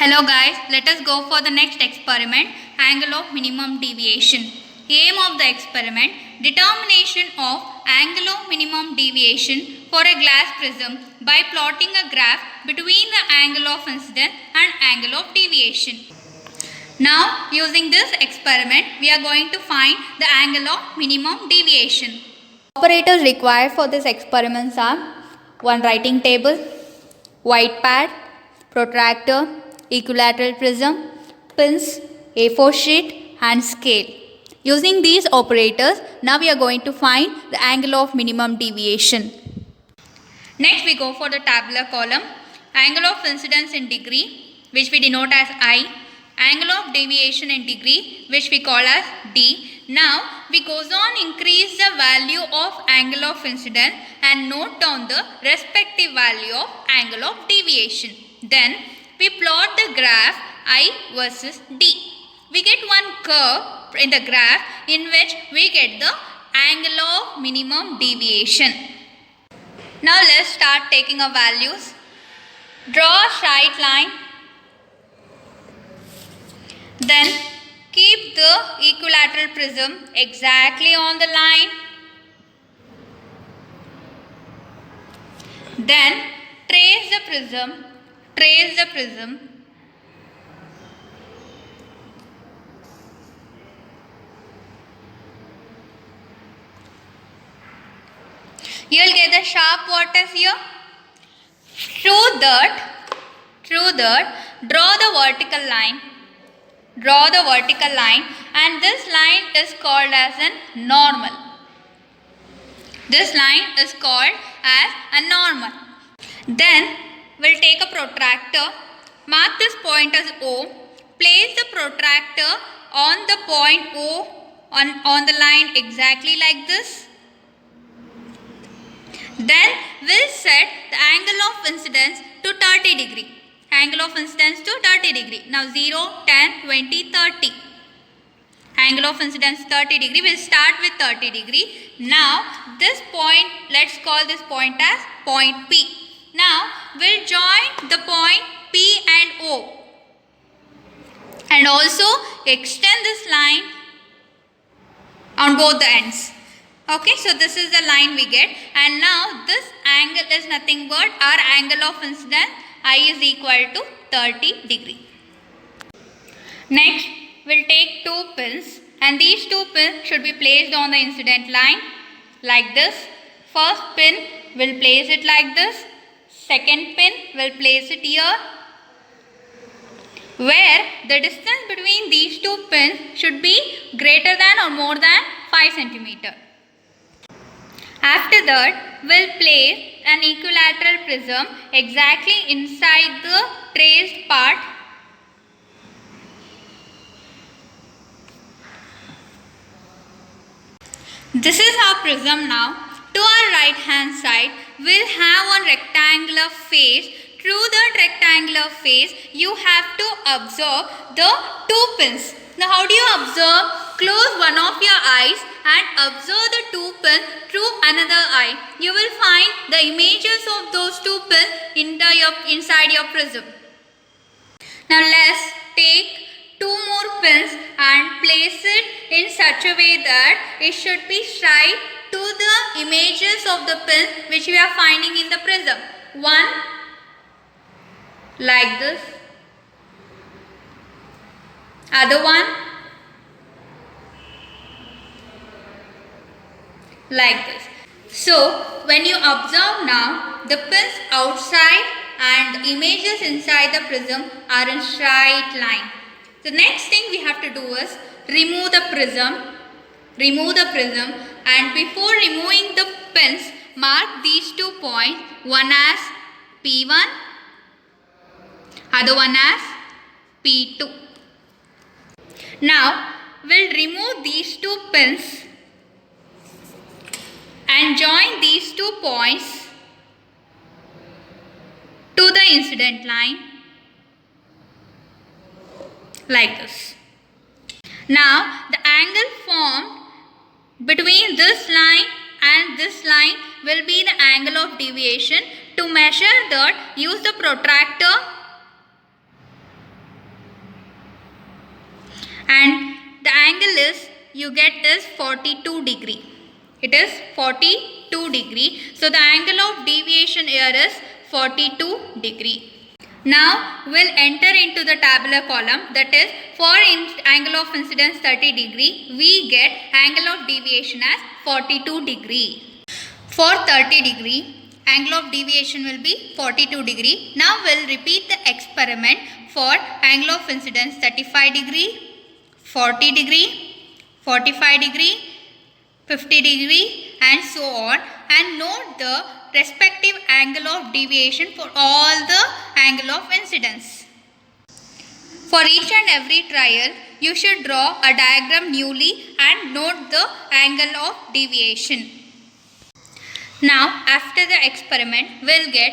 Hello guys, let us go for the next experiment, angle of minimum deviation. Aim of the experiment, determination of angle of minimum deviation for a glass prism by plotting a graph between the angle of incidence and angle of deviation. Now using this experiment, we are going to find the angle of minimum deviation. Operators required for this experiment are one writing table, white pad, protractor, equilateral prism, pins, A4 sheet and scale. Using these operators, now we are going to find the angle of minimum deviation. Next we go for the tabular column, angle of incidence in degree, which we denote as I, angle of deviation in degree, which we call as D. Now we goes on increase the value of angle of incidence and note down the respective value of angle of deviation. Then we plot the graph I versus D. We get one curve in the graph in which we get the angle of minimum deviation. Now let's start taking our values. Draw a straight line. Then keep the equilateral prism exactly on the line. Then trace the prism. You will get the sharp vertex here. Through that, draw the vertical line. And this line is called as a normal. Then we'll take a protractor. Mark this point as O. Place the protractor on the point O on the line exactly like this. Then we'll set the angle of incidence to 30 degree. Now 0, 10, 20, 30. Angle of incidence 30 degree. We'll start with 30 degree. Now this point, let's call this point as point P. Now we'll join the point P and O. And also extend this line on both the ends. Okay, so this is the line we get, and now this angle is nothing but our angle of incidence I is equal to 30 degree. Next, we'll take two pins, and these two pins should be placed on the incident line like this. First pin will place it like this. Second pin will place it here, where the distance between these two pins should be greater than or more than 5 cm. After that, we'll place an equilateral prism exactly inside the traced part. This is our prism now. To our right hand side, we'll have one rectangular face. Through that rectangular face, you have to observe the two pins. Now how do you observe? Close one of your eyes and observe the two pins through another eye. You will find the images of those two pins inside your prism. Now let's take two more pins and place it in such a way that it should be straight to the images of the pins which we are finding in the prism. One like this, other one like this. So when you observe now, the pins outside and images inside the prism are in straight line. The next thing we have to do is remove the prism, and before removing the pins, mark these 2 points, one as P1, other one as P2. Now we'll remove these 2 pins and join these 2 points to the incident line like this. Now the angle formed between this line and this line will be the angle of deviation. To measure that, use the protractor and the angle is you get is 42 degree. It is 42 degree. So the angle of deviation here is 42 degree. Now we'll enter into the tabular column, that is for angle of incidence 30 degree, we get angle of deviation as 42 degree. For 30 degree, angle of deviation will be 42 degree. Now we'll repeat the experiment for angle of incidence 35 degree, 40 degree, 45 degree, 50 degree and so on, and note the respective angle of deviation for all the angle of incidence. For each and every trial, you should draw a diagram newly and note the angle of deviation. Now, after the experiment, we'll get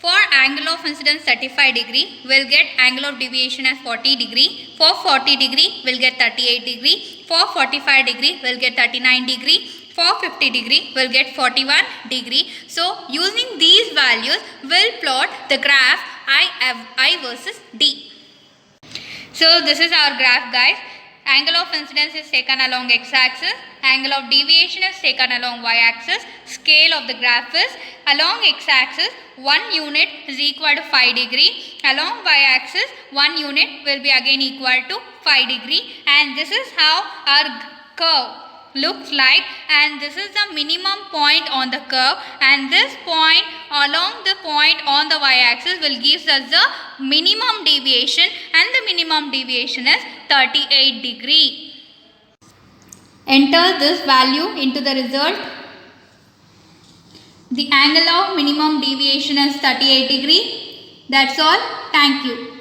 for angle of incidence 35 degree, we'll get angle of deviation as 40 degree. For 40 degree, we'll get 38 degree. For 45 degree, we'll get 39 degree. For 50 degree, we'll get 41 degree. So, using these values, we'll plot the graph I versus D. So, this is our graph, guys. Angle of incidence is taken along x-axis, angle of deviation is taken along y-axis, scale of the graph is along x-axis 1 unit is equal to 5 degree, along y-axis 1 unit will be again equal to 5 degree, and this is how our curve looks like, and this is the minimum point on the curve, and this point along the point on the y-axis will give us the minimum deviation, and the minimum deviation is 38 degree. Enter this value into the result. The angle of minimum deviation is 38 degree. That's all. Thank you.